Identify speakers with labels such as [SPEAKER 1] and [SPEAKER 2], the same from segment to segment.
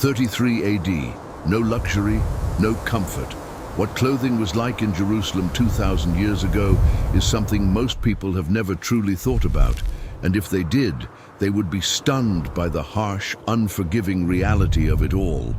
[SPEAKER 1] 33 AD, no luxury, no comfort. What clothing was like in Jerusalem 2,000 years ago is something most people have never truly thought about, and if they did, they would be stunned by the harsh, unforgiving reality of it all.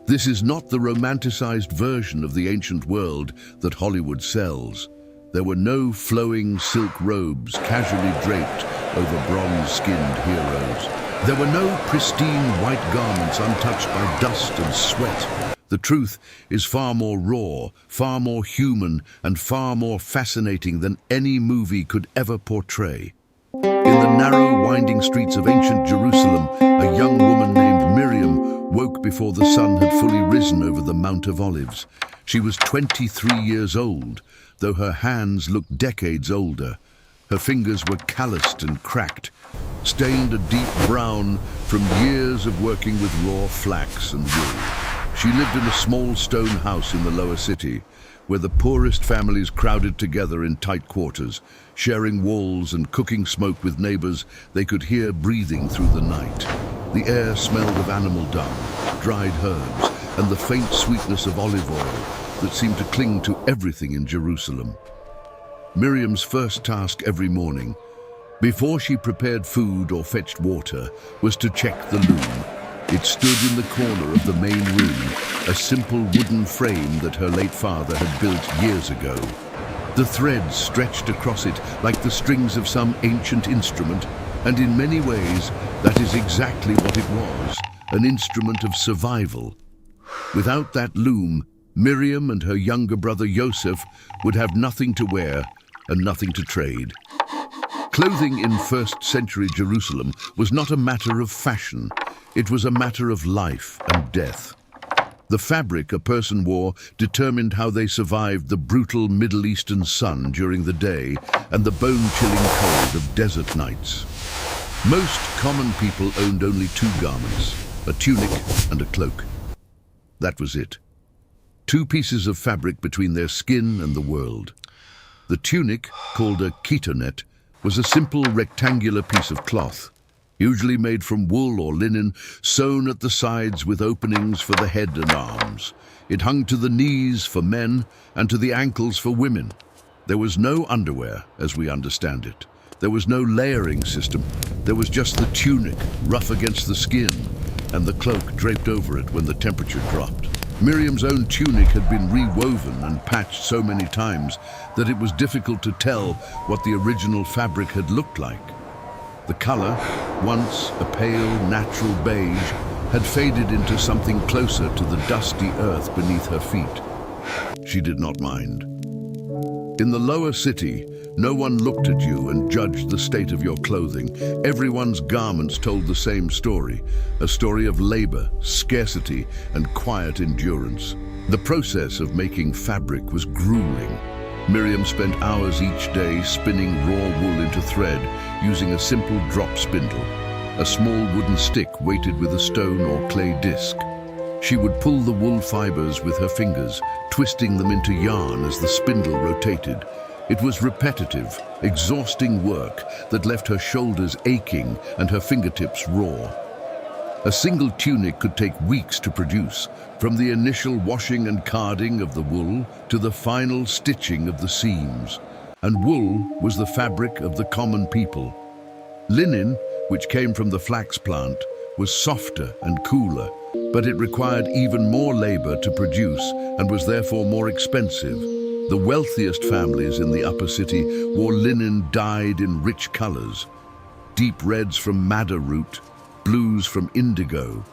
[SPEAKER 1] This is not the romanticized version of the ancient world that Hollywood sells. There were no flowing silk robes casually draped over bronze-skinned heroes. There were no pristine white garments untouched by dust and sweat. The truth is far more raw, far more human, and far more fascinating than any movie could ever portray. In the narrow, winding streets of ancient Jerusalem, a young woman named Miriam woke before the sun had fully risen over the Mount of Olives. She was 23 years old, though her hands looked decades older. Her fingers were calloused and cracked, stained a deep brown from years of working with raw flax and wool. She lived in a small stone house in the lower city, where the poorest families crowded together in tight quarters, sharing walls and cooking smoke with neighbors they could hear breathing through the night. The air smelled of animal dung, dried herbs, and the faint sweetness of olive oil that seemed to cling to everything in Jerusalem. Miriam's first task every morning, before she prepared food or fetched water, was to check the loom. It stood in the corner of the main room, a simple wooden frame that her late father had built years ago. The threads stretched across it like the strings of some ancient instrument, and in many ways, that is exactly what it was, an instrument of survival. Without that loom, Miriam and her younger brother Yosef would have nothing to wear and nothing to trade. Clothing in first-century Jerusalem was not a matter of fashion. It was a matter of life and death. The fabric a person wore determined how they survived the brutal Middle Eastern sun during the day and the bone-chilling cold of desert nights. Most common people owned only two garments, a tunic and a cloak. That was it. Two pieces of fabric between their skin and the world. The tunic, called a chitonet, was a simple rectangular piece of cloth, usually made from wool or linen, sewn at the sides with openings for the head and arms. It hung to the knees for men and to the ankles for women. There was no underwear, as we understand it. There was no layering system. There was just the tunic, rough against the skin, and the cloak draped over it when the temperature dropped. Miriam's own tunic had been rewoven and patched so many times that it was difficult to tell what the original fabric had looked like. The color, once a pale, natural beige, had faded into something closer to the dusty earth beneath her feet. She did not mind. In the lower city, no one looked at you and judged the state of your clothing. Everyone's garments told the same story, a story of labor, scarcity, and quiet endurance. The process of making fabric was grueling. Miriam spent hours each day spinning raw wool into thread using a simple drop spindle, a small wooden stick weighted with a stone or clay disc. She would pull the wool fibers with her fingers, twisting them into yarn as the spindle rotated. It was repetitive, exhausting work that left her shoulders aching and her fingertips raw. A single tunic could take weeks to produce, from the initial washing and carding of the wool to the final stitching of the seams. And wool was the fabric of the common people. Linen, which came from the flax plant, was softer and cooler, but it required even more labor to produce and was therefore more expensive. The wealthiest families in the upper city wore linen dyed in rich colors, deep reds from madder root, blues from indigo,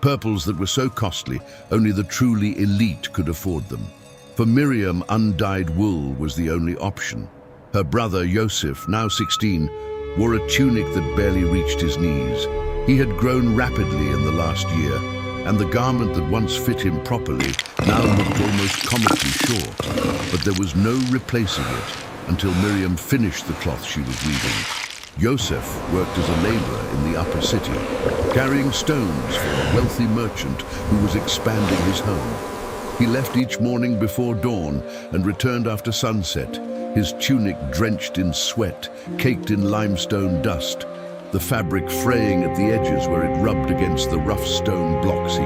[SPEAKER 1] purples that were so costly only the truly elite could afford them. For Miriam, undyed wool was the only option. Her brother Yosef, now 16, wore a tunic that barely reached his knees. He had grown rapidly in the last year, and the garment that once fit him properly now looked almost comically short. But there was no replacing it until Miriam finished the cloth she was weaving. Yosef worked as a laborer in the upper city, carrying stones for a wealthy merchant who was expanding his home. He left each morning before dawn and returned after sunset, his tunic drenched in sweat, caked in limestone dust, the fabric fraying at the edges where it rubbed against the rough stone blocks he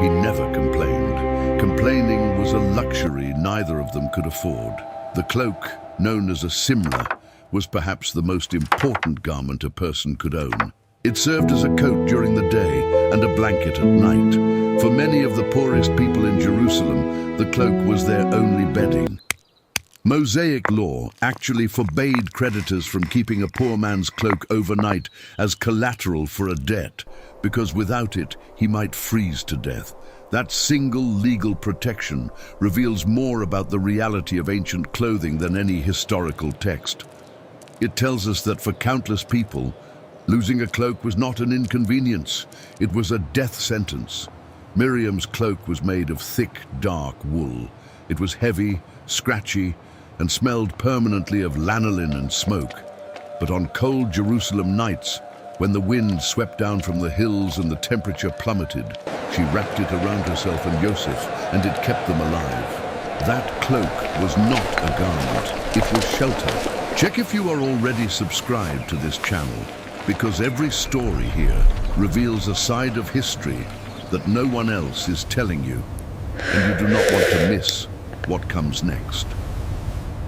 [SPEAKER 1] he never complained. Complaining was a luxury neither of them could afford. The cloak, known as a simla, was perhaps the most important garment a person could own. It served as a coat during the day and a blanket at night. For many of the poorest people in Jerusalem, the cloak was their only bedding. Mosaic law actually forbade creditors from keeping a poor man's cloak overnight as collateral for a debt, because without it, he might freeze to death. That single legal protection reveals more about the reality of ancient clothing than any historical text. It tells us that for countless people, losing a cloak was not an inconvenience, it was a death sentence. Miriam's cloak was made of thick, dark wool. It was heavy, scratchy, and smelled permanently of lanolin and smoke. But on cold Jerusalem nights, when the wind swept down from the hills and the temperature plummeted, she wrapped it around herself and Yosef, and it kept them alive. That cloak was not a garment, it was shelter. Check if you are already subscribed to this channel, because every story here reveals a side of history that no one else is telling you, and you do not want to miss what comes next.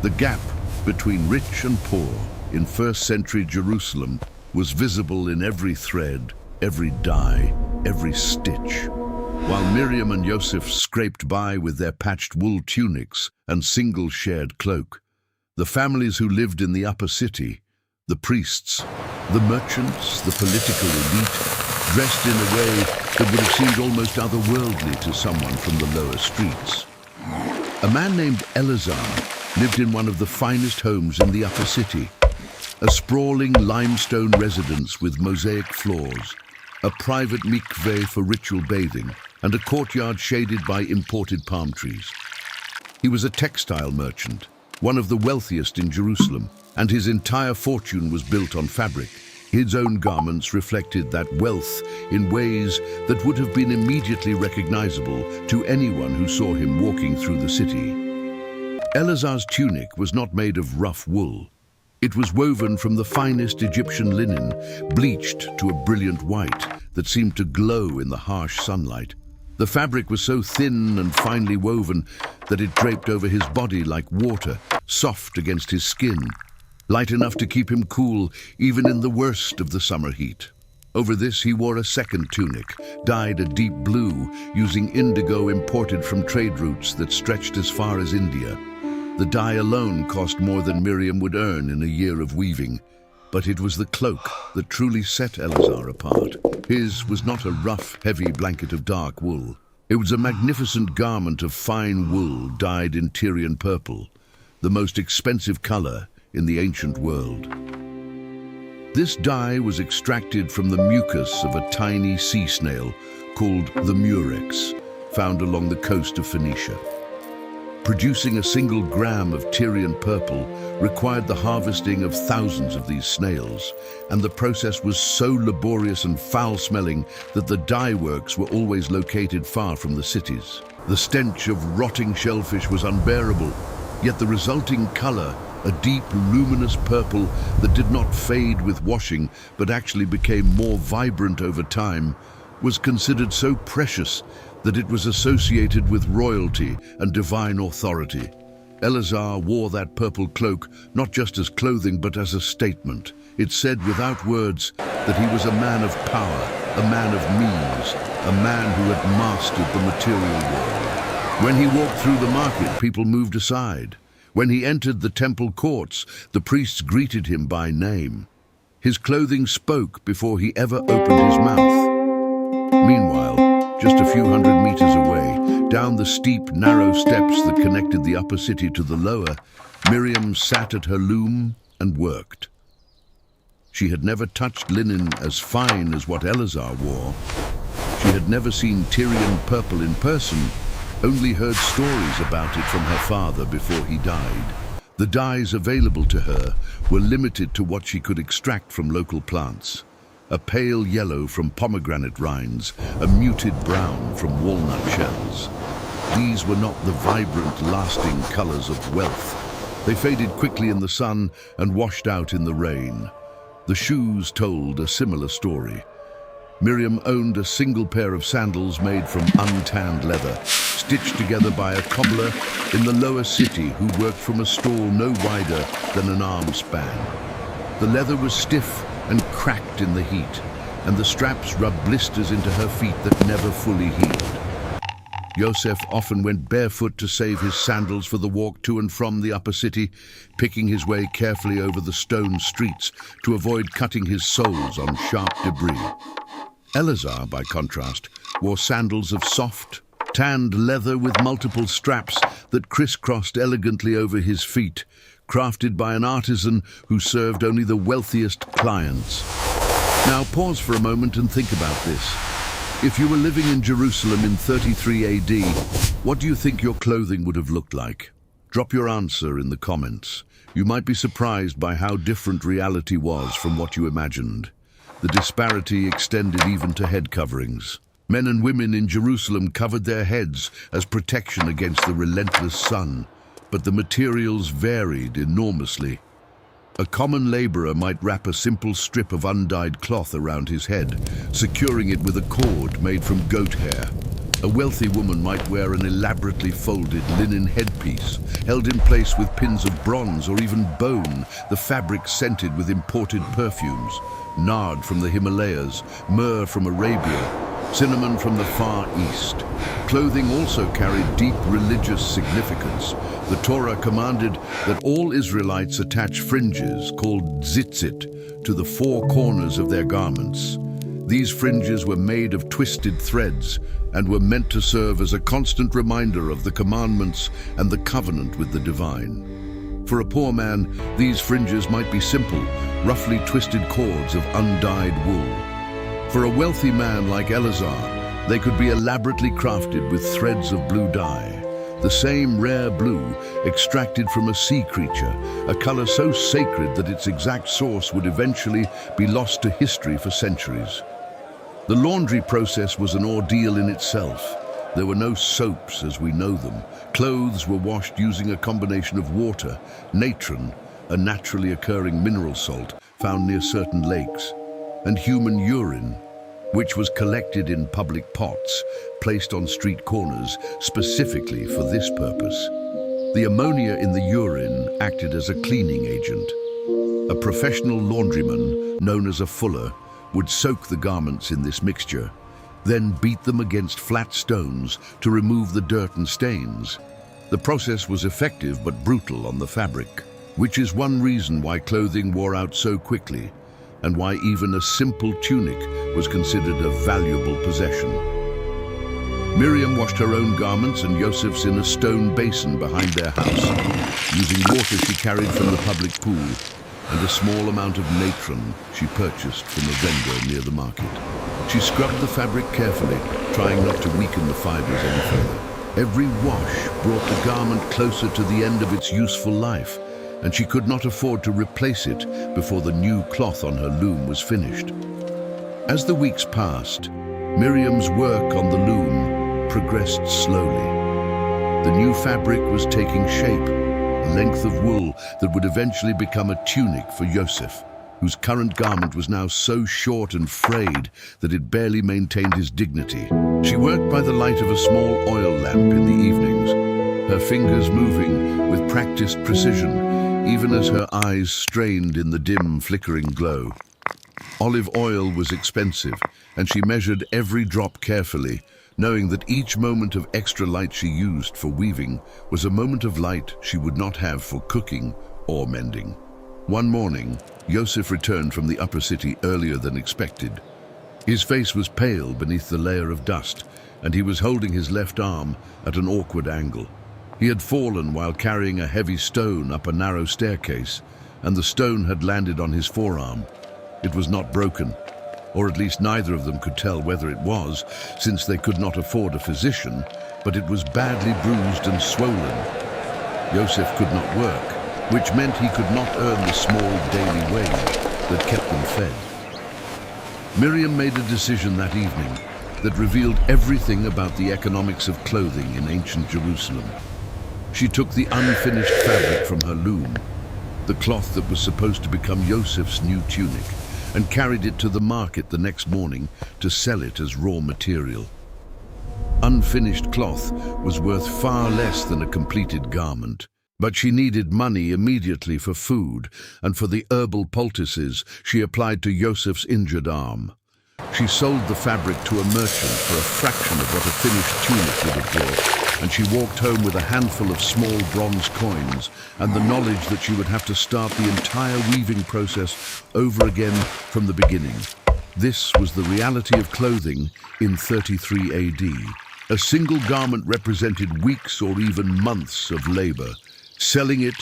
[SPEAKER 1] The gap between rich and poor in first-century Jerusalem was visible in every thread, every dye, every stitch. While Miriam and Yosef scraped by with their patched wool tunics and single shared cloak, the families who lived in the upper city, the priests, the merchants, the political elite, dressed in a way that would have seemed almost otherworldly to someone from the lower streets. A man named Elazar lived in one of the finest homes in the upper city, a sprawling limestone residence with mosaic floors, a private mikveh for ritual bathing, and a courtyard shaded by imported palm trees. He was a textile merchant, one of the wealthiest in Jerusalem, and his entire fortune was built on fabric. His own garments reflected that wealth in ways that would have been immediately recognizable to anyone who saw him walking through the city. Elazar's tunic was not made of rough wool. It was woven from the finest Egyptian linen, bleached to a brilliant white that seemed to glow in the harsh sunlight. The fabric was so thin and finely woven that it draped over his body like water, soft against his skin, light enough to keep him cool even in the worst of the summer heat. Over this he wore a second tunic, dyed a deep blue using indigo imported from trade routes that stretched as far as India. The dye alone cost more than Miriam would earn in a year of weaving, but it was the cloak that truly set Elazar apart. His was not a rough, heavy blanket of dark wool. It was a magnificent garment of fine wool dyed in Tyrian purple, the most expensive color in the ancient world. This dye was extracted from the mucus of a tiny sea snail called the murex, found along the coast of Phoenicia. Producing a single gram of Tyrian purple required the harvesting of thousands of these snails, and the process was so laborious and foul-smelling that the dye works were always located far from the cities. The stench of rotting shellfish was unbearable, yet the resulting color, a deep, luminous purple that did not fade with washing but actually became more vibrant over time, was considered so precious that it was associated with royalty and divine authority. Elazar wore that purple cloak not just as clothing but as a statement. It said without words that he was a man of power, a man of means, a man who had mastered the material world. When he walked through the market, people moved aside. When he entered the temple courts, the priests greeted him by name. His clothing spoke before he ever opened his mouth. Meanwhile, just a few hundred meters away, down the steep, narrow steps that connected the upper city to the lower, Miriam sat at her loom and worked. She had never touched linen as fine as what Elazar wore. She had never seen Tyrian purple in person, only heard stories about it from her father before he died. The dyes available to her were limited to what she could extract from local plants. A pale yellow from pomegranate rinds, a muted brown from walnut shells. These were not the vibrant, lasting colors of wealth. They faded quickly in the sun and washed out in the rain. The shoes told a similar story. Miriam owned a single pair of sandals made from untanned leather, stitched together by a cobbler in the lower city who worked from a stall no wider than an arm span. The leather was stiff and cracked in the heat, and the straps rubbed blisters into her feet that never fully healed. Yosef often went barefoot to save his sandals for the walk to and from the upper city, picking his way carefully over the stone streets to avoid cutting his soles on sharp debris. Eleazar, by contrast, wore sandals of soft, tanned leather with multiple straps that crisscrossed elegantly over his feet, crafted by an artisan who served only the wealthiest clients. Now pause for a moment and think about this. If you were living in Jerusalem in 33 AD, what do you think your clothing would have looked like? Drop your answer in the comments. You might be surprised by how different reality was from what you imagined. The disparity extended even to head coverings. Men and women in Jerusalem covered their heads as protection against the relentless sun, but the materials varied enormously. A common laborer might wrap a simple strip of undyed cloth around his head, securing it with a cord made from goat hair. A wealthy woman might wear an elaborately folded linen headpiece, held in place with pins of bronze or even bone, the fabric scented with imported perfumes, nard from the Himalayas, myrrh from Arabia, cinnamon from the Far East. Clothing also carried deep religious significance. The Torah commanded that all Israelites attach fringes, called tzitzit, to the four corners of their garments. These fringes were made of twisted threads and were meant to serve as a constant reminder of the commandments and the covenant with the divine. For a poor man, these fringes might be simple, roughly twisted cords of undyed wool. For a wealthy man like Eleazar, they could be elaborately crafted with threads of blue dye, the same rare blue extracted from a sea creature, a color so sacred that its exact source would eventually be lost to history for centuries. The laundry process was an ordeal in itself. There were no soaps as we know them. Clothes were washed using a combination of water, natron, a naturally occurring mineral salt found near certain lakes, and human urine, which was collected in public pots, placed on street corners specifically for this purpose. The ammonia in the urine acted as a cleaning agent. A professional laundryman, known as a fuller, would soak the garments in this mixture, then beat them against flat stones to remove the dirt and stains. The process was effective but brutal on the fabric, which is one reason why clothing wore out so quickly, and why even a simple tunic was considered a valuable possession. Miriam washed her own garments and Yosef's in a stone basin behind their house, using water she carried from the public pool and a small amount of natron she purchased from a vendor near the market. She scrubbed the fabric carefully, trying not to weaken the fibers any further. Every wash brought the garment closer to the end of its useful life, and she could not afford to replace it before the new cloth on her loom was finished. As the weeks passed, Miriam's work on the loom progressed slowly. The new fabric was taking shape, a length of wool that would eventually become a tunic for Yosef, whose current garment was now so short and frayed that it barely maintained his dignity. She worked by the light of a small oil lamp in the evenings, her fingers moving with practiced precision, even as her eyes strained in the dim, flickering glow. Olive oil was expensive, and she measured every drop carefully, knowing that each moment of extra light she used for weaving was a moment of light she would not have for cooking or mending. One morning, Yosef returned from the upper city earlier than expected. His face was pale beneath the layer of dust, and he was holding his left arm at an awkward angle. He had fallen while carrying a heavy stone up a narrow staircase, and the stone had landed on his forearm. It was not broken, or at least neither of them could tell whether it was, since they could not afford a physician, but it was badly bruised and swollen. Yosef could not work, which meant he could not earn the small daily wage that kept them fed. Miriam made a decision that evening that revealed everything about the economics of clothing in ancient Jerusalem. She took the unfinished fabric from her loom, the cloth that was supposed to become Yosef's new tunic, and carried it to the market the next morning to sell it as raw material. Unfinished cloth was worth far less than a completed garment. But she needed money immediately for food, and for the herbal poultices she applied to Yosef's injured arm. She sold the fabric to a merchant for a fraction of what a finished tunic would have brought, and she walked home with a handful of small bronze coins and the knowledge that she would have to start the entire weaving process over again from the beginning. This was the reality of clothing in 33 AD. A single garment represented weeks or even months of labor. Selling it,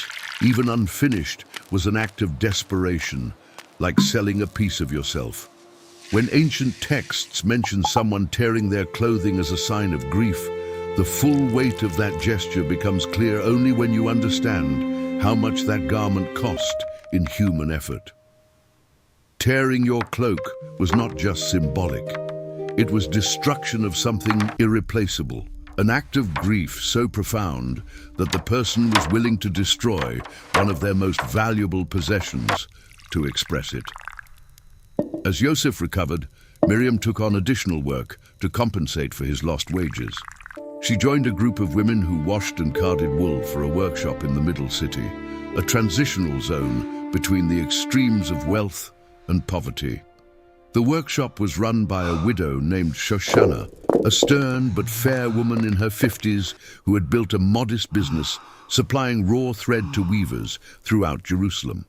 [SPEAKER 1] even unfinished, was an act of desperation, like selling a piece of yourself. When ancient texts mention someone tearing their clothing as a sign of grief, the full weight of that gesture becomes clear only when you understand how much that garment cost in human effort. Tearing your cloak was not just symbolic. It was destruction of something irreplaceable, an act of grief so profound that the person was willing to destroy one of their most valuable possessions to express it. As Yosef recovered, Miriam took on additional work to compensate for his lost wages. She joined a group of women who washed and carded wool for a workshop in the Middle City, a transitional zone between the extremes of wealth and poverty. The workshop was run by a widow named Shoshana, a stern but fair woman in her 50s who had built a modest business supplying raw thread to weavers throughout Jerusalem.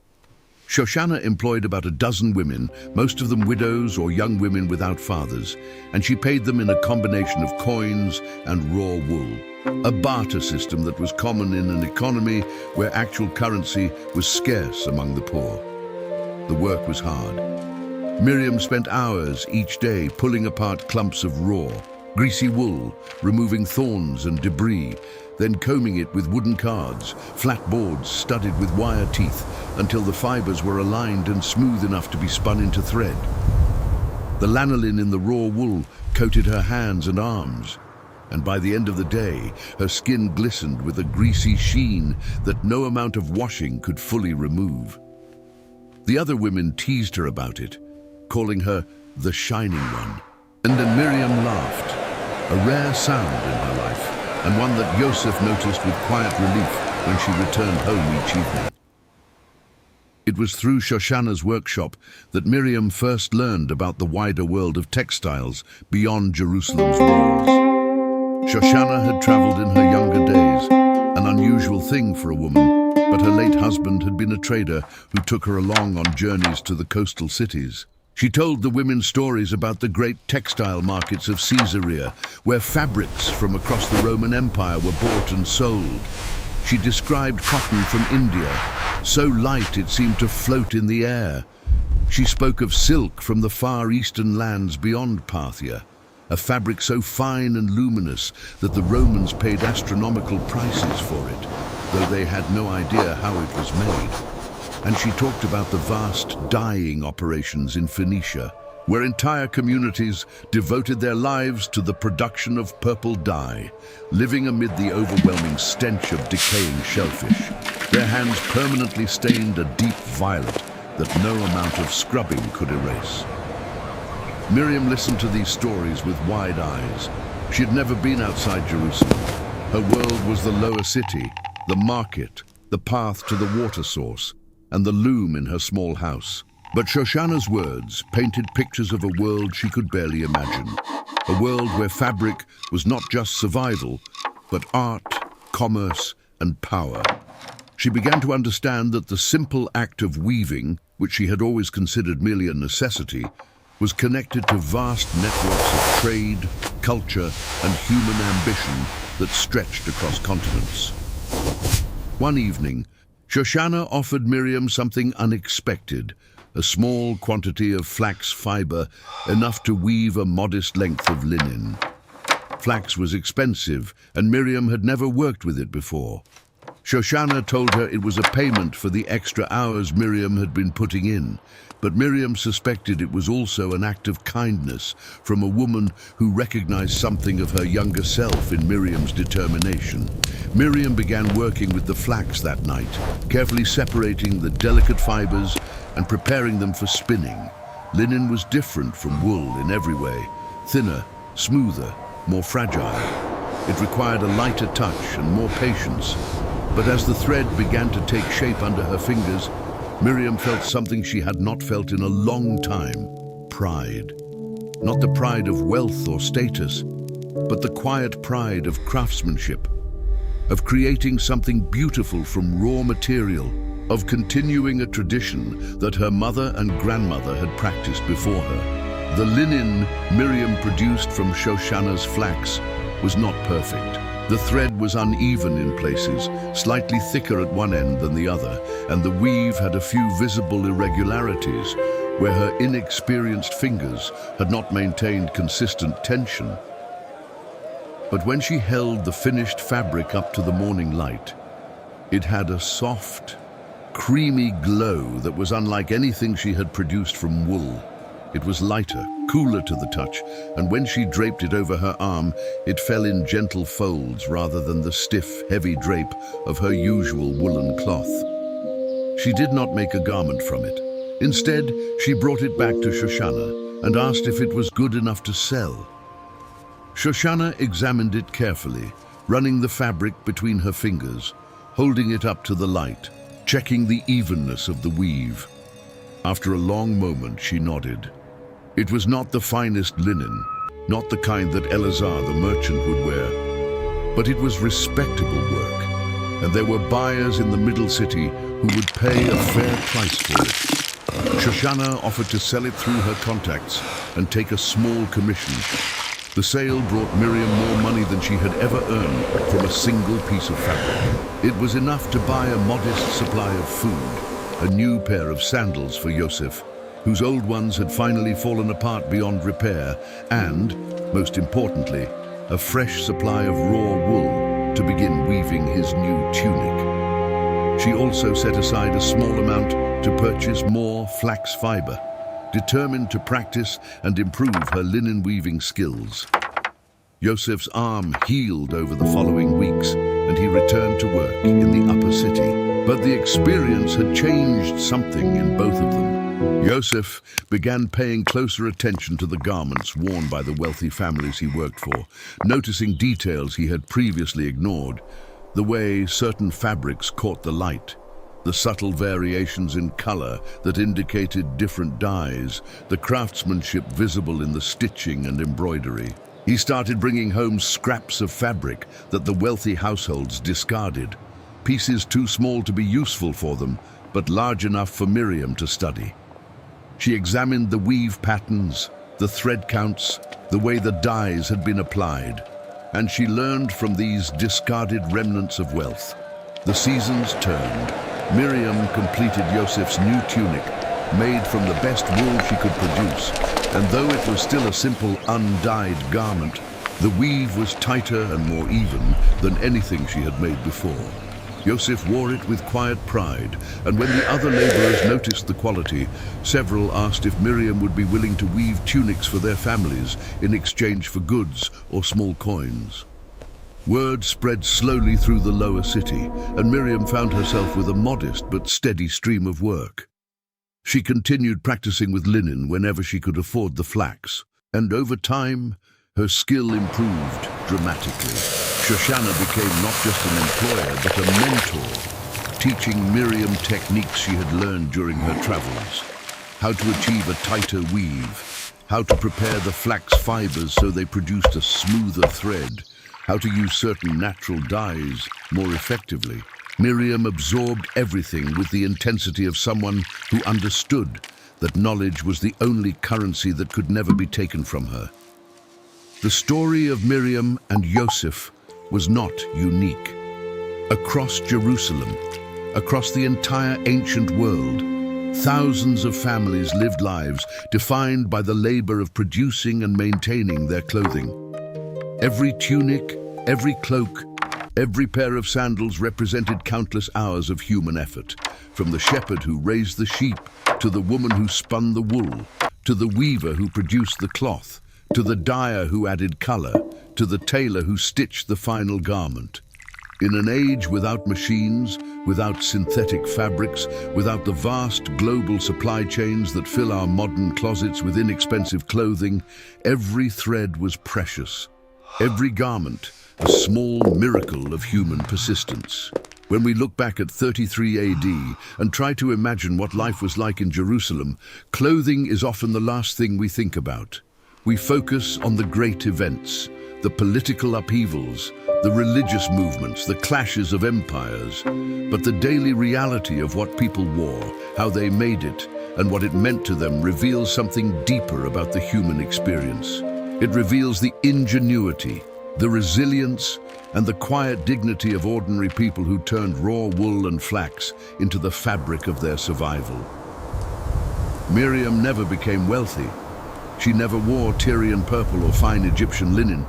[SPEAKER 1] Shoshana employed about a dozen women, most of them widows or young women without fathers, and she paid them in a combination of coins and raw wool, a barter system that was common in an economy where actual currency was scarce among the poor. The work was hard. Miriam spent hours each day pulling apart clumps of raw, greasy wool, removing thorns and debris, then combing it with wooden cards, flat boards studded with wire teeth, until the fibers were aligned and smooth enough to be spun into thread. The lanolin in the raw wool coated her hands and arms, and by the end of the day, her skin glistened with a greasy sheen that no amount of washing could fully remove. The other women teased her about it, calling her the Shining One. And then Miriam laughed, a rare sound in her life, and one that Yosef noticed with quiet relief when she returned home each evening. It was through Shoshana's workshop that Miriam first learned about the wider world of textiles beyond Jerusalem's walls. Shoshana had traveled in her younger days, an unusual thing for a woman, but her late husband had been a trader who took her along on journeys to the coastal cities. She told the women stories about the great textile markets of Caesarea, where fabrics from across the Roman Empire were bought and sold. She described cotton from India, so light it seemed to float in the air. She spoke of silk from the far eastern lands beyond Parthia, a fabric so fine and luminous that the Romans paid astronomical prices for it, though they had no idea how it was made. And she talked about the vast dyeing operations in Phoenicia, where entire communities devoted their lives to the production of purple dye, living amid the overwhelming stench of decaying shellfish. Their hands permanently stained a deep violet that no amount of scrubbing could erase. Miriam listened to these stories with wide eyes. She had never been outside Jerusalem. Her world was the lower city, the market, the path to the water source, and the loom in her small house. But Shoshana's words painted pictures of a world she could barely imagine. A world where fabric was not just survival, but art, commerce, and power. She began to understand that the simple act of weaving, which she had always considered merely a necessity, was connected to vast networks of trade, culture, and human ambition that stretched across continents. One evening, Shoshana offered Miriam something unexpected, a small quantity of flax fiber, enough to weave a modest length of linen. Flax was expensive, and Miriam had never worked with it before. Shoshana told her it was a payment for the extra hours Miriam had been putting in, but Miriam suspected it was also an act of kindness from a woman who recognized something of her younger self in Miriam's determination. Miriam began working with the flax that night, carefully separating the delicate fibers and preparing them for spinning. Linen was different from wool in every way, thinner, smoother, more fragile. It required a lighter touch and more patience. But as the thread began to take shape under her fingers, Miriam felt something she had not felt in a long time: pride. Not the pride of wealth or status, but the quiet pride of craftsmanship, of creating something beautiful from raw material, of continuing a tradition that her mother and grandmother had practiced before her. The linen Miriam produced from Shoshana's flax was not perfect. The thread was uneven in places, slightly thicker at one end than the other, and the weave had a few visible irregularities where her inexperienced fingers had not maintained consistent tension. But when she held the finished fabric up to the morning light, it had a soft, creamy glow that was unlike anything she had produced from wool. It was lighter, cooler to the touch, and when she draped it over her arm, it fell in gentle folds rather than the stiff, heavy drape of her usual woolen cloth. She did not make a garment from it. Instead, she brought it back to Shoshana and asked if it was good enough to sell. Shoshana examined it carefully, running the fabric between her fingers, holding it up to the light, checking the evenness of the weave. After a long moment, she nodded. It was not the finest linen, not the kind that Eleazar the merchant would wear, but it was respectable work, and there were buyers in the middle city who would pay a fair price for it. Shoshana offered to sell it through her contacts and take a small commission. The sale brought Miriam more money than she had ever earned from a single piece of fabric. It was enough to buy a modest supply of food, a new pair of sandals for Yosef, whose old ones had finally fallen apart beyond repair, and, most importantly, a fresh supply of raw wool to begin weaving his new tunic. She also set aside a small amount to purchase more flax fiber, determined to practice and improve her linen weaving skills. Yosef's arm healed over the following weeks, and he returned to work in the upper city. But the experience had changed something in both of them. Yosef began paying closer attention to the garments worn by the wealthy families he worked for, noticing details he had previously ignored: the way certain fabrics caught the light, the subtle variations in color that indicated different dyes, the craftsmanship visible in the stitching and embroidery. He started bringing home scraps of fabric that the wealthy households discarded, pieces too small to be useful for them, but large enough for Miriam to study. She examined the weave patterns, the thread counts, the way the dyes had been applied, and she learned from these discarded remnants of wealth. The seasons turned. Miriam completed Yosef's new tunic, made from the best wool she could produce, and though it was still a simple, undyed garment, the weave was tighter and more even than anything she had made before. Yosef wore it with quiet pride, and when the other laborers noticed the quality, several asked if Miriam would be willing to weave tunics for their families in exchange for goods or small coins. Word spread slowly through the lower city, and Miriam found herself with a modest but steady stream of work. She continued practicing with linen whenever she could afford the flax, and over time, her skill improved dramatically. Shoshana became not just an employer, but a mentor, teaching Miriam techniques she had learned during her travels: how to achieve a tighter weave, how to prepare the flax fibers so they produced a smoother thread, how to use certain natural dyes more effectively. Miriam absorbed everything with the intensity of someone who understood that knowledge was the only currency that could never be taken from her. The story of Miriam and Yosef was not unique. Across Jerusalem, across the entire ancient world, thousands of families lived lives defined by the labor of producing and maintaining their clothing. Every tunic, every cloak, every pair of sandals represented countless hours of human effort, from the shepherd who raised the sheep, to the woman who spun the wool, to the weaver who produced the cloth, to the dyer who added color, to the tailor who stitched the final garment. In an age without machines, without synthetic fabrics, without the vast global supply chains that fill our modern closets with inexpensive clothing, every thread was precious. Every garment, a small miracle of human persistence. When we look back at 33 AD and try to imagine what life was like in Jerusalem, clothing is often the last thing we think about. We focus on the great events, the political upheavals, the religious movements, the clashes of empires. But the daily reality of what people wore, how they made it, and what it meant to them reveals something deeper about the human experience. It reveals the ingenuity, the resilience, and the quiet dignity of ordinary people who turned raw wool and flax into the fabric of their survival. Miriam never became wealthy. She never wore Tyrian purple or fine Egyptian linen,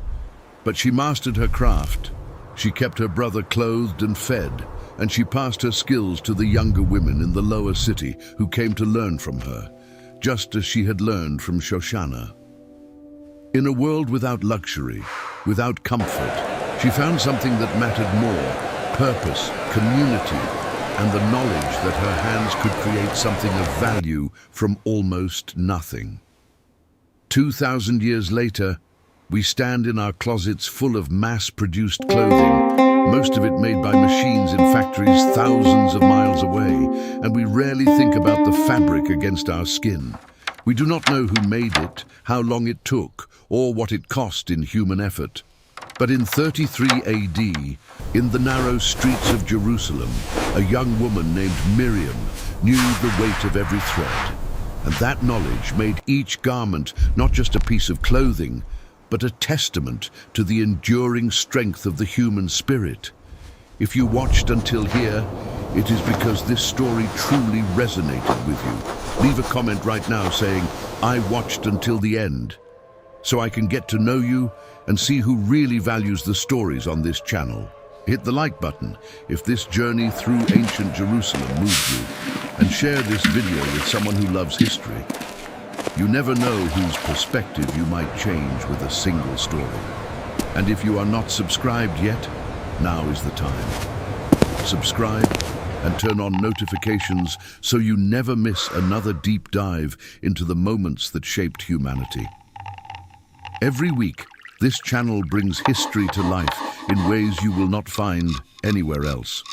[SPEAKER 1] but she mastered her craft. She kept her brother clothed and fed, and she passed her skills to the younger women in the lower city who came to learn from her, just as she had learned from Shoshana. In a world without luxury, without comfort, she found something that mattered more: purpose, community, and the knowledge that her hands could create something of value from almost nothing. 2,000 years later, we stand in our closets full of mass-produced clothing, most of it made by machines in factories thousands of miles away, and we rarely think about the fabric against our skin. We do not know who made it, how long it took, or what it cost in human effort. But in 33 AD, in the narrow streets of Jerusalem, a young woman named Miriam knew the weight of every thread. And that knowledge made each garment not just a piece of clothing, but a testament to the enduring strength of the human spirit. If you watched until here, it is because this story truly resonated with you. Leave a comment right now saying, "I watched until the end," so I can get to know you and see who really values the stories on this channel. Hit the like button if this journey through ancient Jerusalem moved you, and share this video with someone who loves history. You never know whose perspective you might change with a single story. And if you are not subscribed yet, now is the time. Subscribe and turn on notifications so you never miss another deep dive into the moments that shaped humanity. Every week, this channel brings history to life in ways you will not find anywhere else.